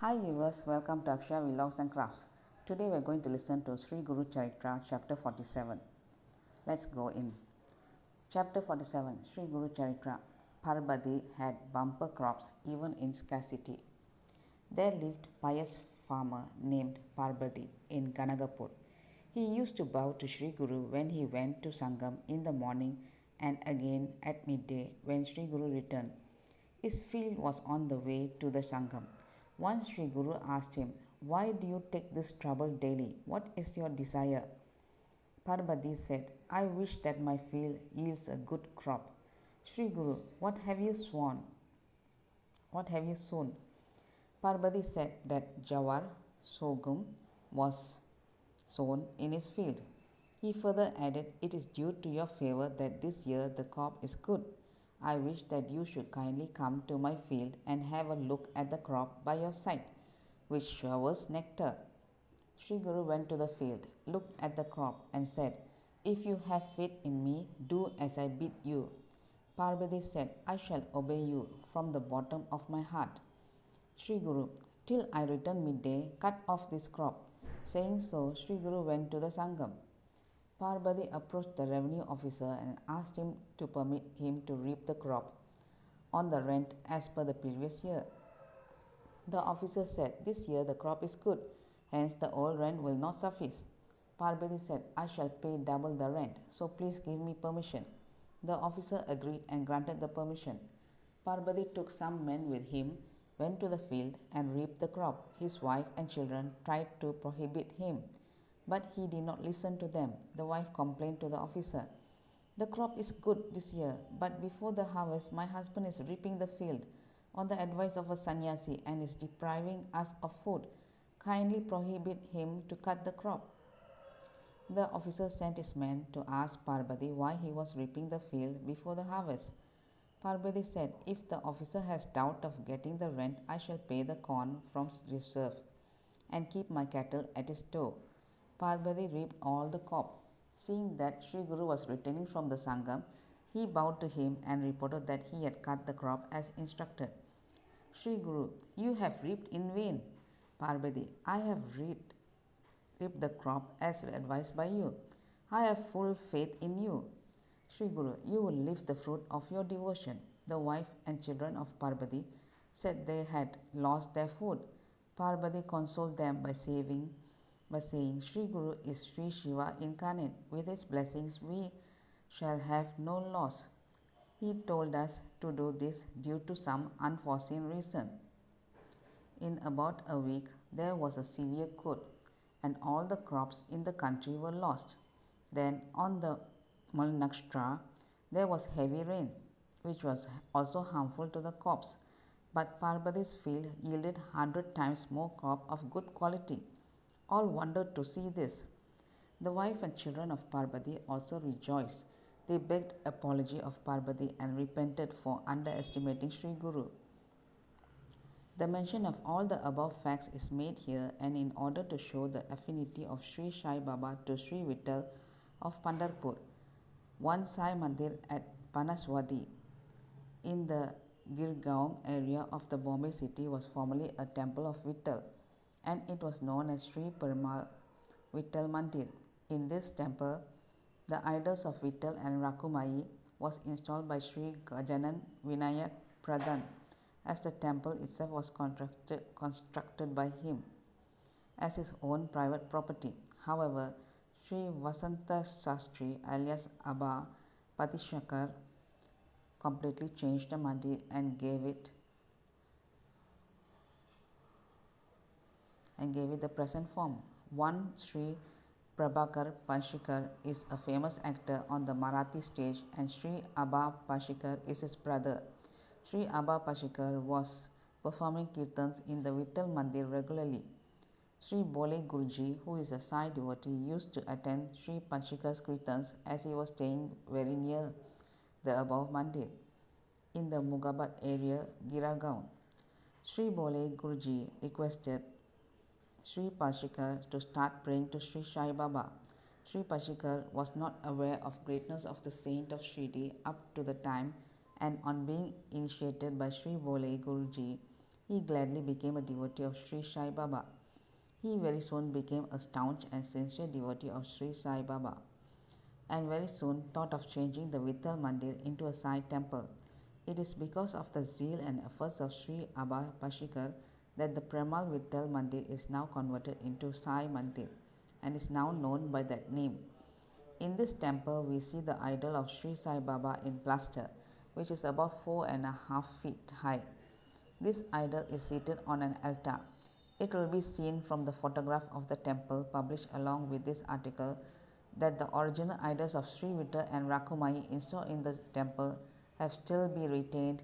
Hi viewers, welcome to Akshay Vlogs and Crafts. Today we are going to listen to Sri Guru Charitra chapter 47. Let's go in. Chapter 47 Sri Guru Charitra. Prabathi had bumper crops even in scarcity. There lived pious farmer named Prabathi in Kanagapur. He used to bow to Sri Guru when he went to Sangam in the morning and again at midday when Sri Guru returned. His field was on the way to the Sangam. Once Sri Guru asked him, "Why do you take this trouble daily? What is your desire?" Prabathi said, "I wish that my field yields a good crop." "Sri Guru, what have you sworn? What have you sown?" Prabathi said that jawar, sorghum, was sown in his field. He further added, "It is due to your favor that this year the crop is good. I wish that you should kindly come to my field and have a look at the crop by your side, which showers nectar." Sri Guru went to the field, looked at the crop, and said, "If you have faith in me, do as I bid you." Prabathi said, "I shall obey you from the bottom of my heart." Sri Guru, "Till I return midday, cut off this crop." Saying so, Sri Guru went to the Sangam. Prabathi approached the revenue officer and asked him to permit him to reap the crop on the rent as per the previous year. The officer said, "This year the crop is good, hence the old rent will not suffice." Prabathi said, "I shall pay double the rent, so please give me permission." The officer agreed and granted the permission. Prabathi took some men with him, went to the field and reaped the crop. His wife and children tried to prohibit him, but he did not listen to them. The wife complained to the officer, "The crop is good this year, but before the harvest my husband is reaping the field on the advice of a sannyasi and is depriving us of food. Kindly prohibit him to cut the crop." The officer sent his men to ask Prabathi why he was reaping the field before the harvest. Prabathi said, "If the officer has doubt of getting the rent, I shall pay the corn from reserve and keep my cattle at his door." Prabathi reaped all the crop. Seeing that Sri Guru was returning from the Sangam, he bowed to him and reported that he had cut the crop as instructed. "Sri Guru, you have reaped in vain." Prabathi, "I have reaped the crop as advised by you. I have full faith in you." Sri Guru, "You will live the fruit of your devotion." The wife and children of Prabathi said they had lost their food. Prabathi consoled them by saying, "Sri Guru is Sri Shiva incarnate. With his blessings we shall have no loss. He told us to do this due to some unforeseen reason." In about a week there was a severe cold and all the crops in the country were lost. Then on the Mul Nakshatra there was heavy rain, which was also harmful to the crops. But Parvati's field yielded 100 times more crop of good quality. All wondered to see this. The wife and children of Parvati also rejoiced. They begged apology of Parvati and repented for underestimating Sri Guru. The mention of all the above facts is made here and in order to show the affinity of Sri Sai Baba to Sri Vittal of Pandharpur. One Sai Mandir at Panaswadi in the Girgaon area of the Bombay city was formerly a temple of Vittal, and it was known as Sri Perumal Vittal Mandir. In this temple, the idols of Vittal and Rakumayi was installed by Sri Gajanan Vinayak Pradhan, as the temple itself was constructed by him as his own private property. However, Sri Vasanta Sastri alias Abba Patishakar completely changed the mandir and gave it the present form. One Sri Prabhakar Pashikar is a famous actor on the Marathi stage and Sri Abba Pashikar is his brother. Sri Abba Pashikar was performing kirtans in the Vittal Mandir regularly. Sri Bole Guruji, who is a Sai devotee, used to attend Sri Pashikar's kirtans as he was staying very near the above mandir in the Mugabat area, Giragaon. Sri Bole Guruji requested Sri Pashikar to start praying to Sri Sai Baba. Sri Pashikar was not aware of greatness of the saint of Shirdi up to the time, and on being initiated by Sri Bole Guruji, he gladly became a devotee of Sri Sai Baba. He very soon became a staunch and sincere devotee of Sri Sai Baba, and very soon thought of changing the Vittal Mandir into a Sai temple. It is because of the zeal and efforts of Sri Abba Pashikar that the Premal Vittal Mandir is now converted into Sai Mandir and is now known by that name. In this temple, we see the idol of Sri Sai Baba in plaster, which is about 4.5 feet high. This idol is seated on an altar. It will be seen from the photograph of the temple published along with this article that the original idols of Sri Vittal and Rakumai installed in the temple have still been retained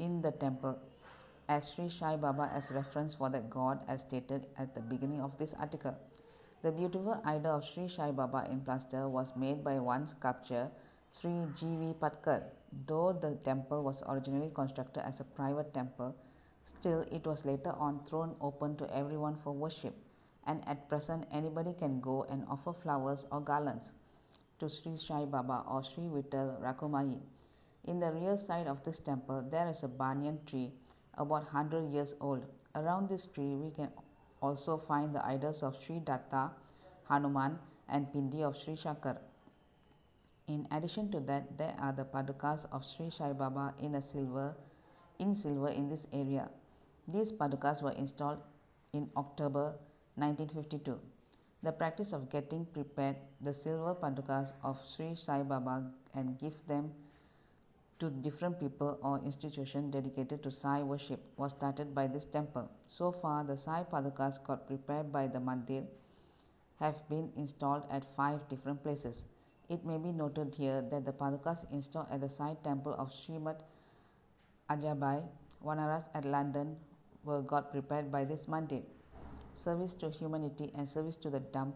in the temple as Sri Sai Baba as reference for that god as stated at the beginning of this article. The beautiful idol of Sri Sai Baba in plaster was made by one sculptor, Sri G.V. Patkar. Though the temple was originally constructed as a private temple, still it was later on thrown open to everyone for worship, and at present anybody can go and offer flowers or garlands to Sri Sai Baba or Sri Vittal Rakumai. In the rear side of this temple, there is a banyan tree about 100 years old. Around this tree, we can also find the idols of Sri Datta, Hanuman, and Pindi of Sri Shakar. In addition to that, there are the padukas of Sri Sai Baba in silver in this area. These padukas were installed in October 1952. The practice of getting prepared the silver padukas of Sri Sai Baba and give them to different people or institutions dedicated to Sai worship was started by this temple. So far, the Sai padukas got prepared by the mandir have been installed at 5 different places. It may be noted here that the padukas installed at the Sai temple of Srimad Ajabai, Vanaras at London were got prepared by this mandir. Service to humanity and service to the dumb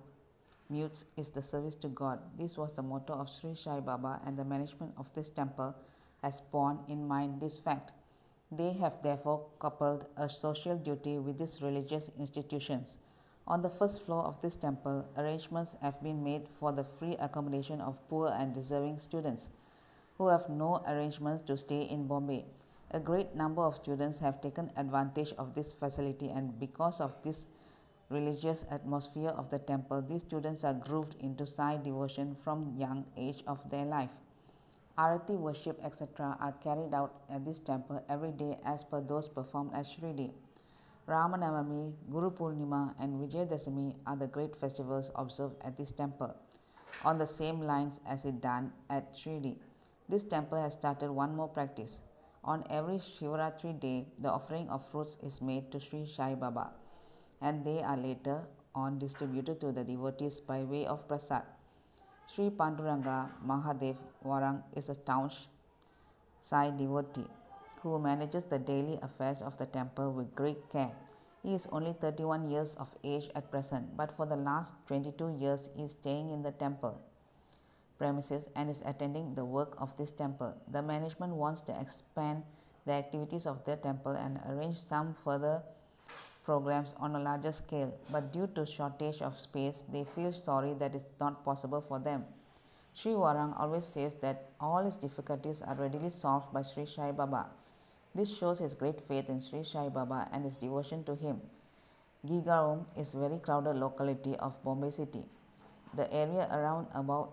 mutes is the service to God. This was the motto of Sri Sai Baba, and the management of this temple has borne in mind this fact. They have therefore coupled a social duty with these religious institutions. On the first floor of this temple, arrangements have been made for the free accommodation of poor and deserving students who have no arrangements to stay in Bombay. A great number of students have taken advantage of this facility, and because of this religious atmosphere of the temple, these students are grooved into Sai devotion from young age of their life. Arati worship etc. are carried out at this temple every day as per those performed at Shridi. Ramanavami, Guru Purnima and Vijayadasami are the great festivals observed at this temple, on the same lines as it done at Shridi. This temple has started one more practice. On every Shivaratri day, the offering of fruits is made to Sri Sai Baba, and they are later on distributed to the devotees by way of prasad. Sri Panduranga Mahadev Warang is a staunch Sai devotee who manages the daily affairs of the temple with great care. He is only 31 years of age at present, but for the last 22 years he is staying in the temple premises and is attending the work of this temple. The management wants to expand the activities of the temple and arrange some further programs on a larger scale, but due to shortage of space, they feel sorry that it's not possible for them. Sri Warang always says that all his difficulties are readily solved by Sri Sai Baba. This shows his great faith in Sri Sai Baba and his devotion to him. Gigaon is a very crowded locality of Bombay city. The area around about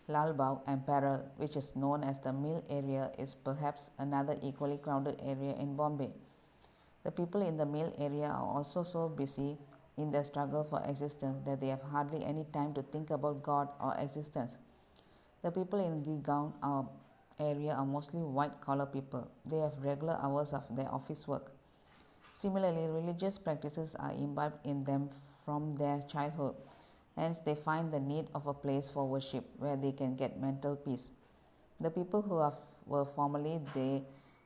Lalbagh and Parel, which is known as the Mill area, is perhaps another equally crowded area in Bombay. The people in the Mill area are also so busy in their struggle for existence that they have hardly any time to think about God or existence. The people in Gigaon area are mostly white-collar people. They have regular hours of their office work. Similarly, religious practices are imbibed in them from their childhood. Hence, they find the need of a place for worship where they can get mental peace. The people who were formerly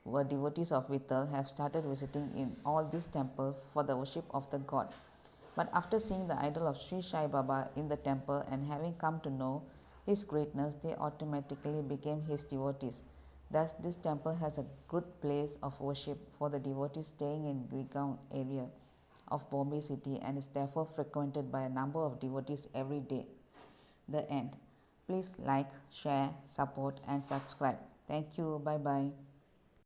were devotees of Vittal have started visiting in all these temples for the worship of the god. But after seeing the idol of Sri Sai Baba in the temple and having come to know his greatness, they automatically became his devotees. Thus, this temple has a good place of worship for the devotees staying in Gigaon area of Bombay city and is therefore frequented by a number of devotees every day. The end. Please like, share, support and subscribe. Thank you. Bye-bye.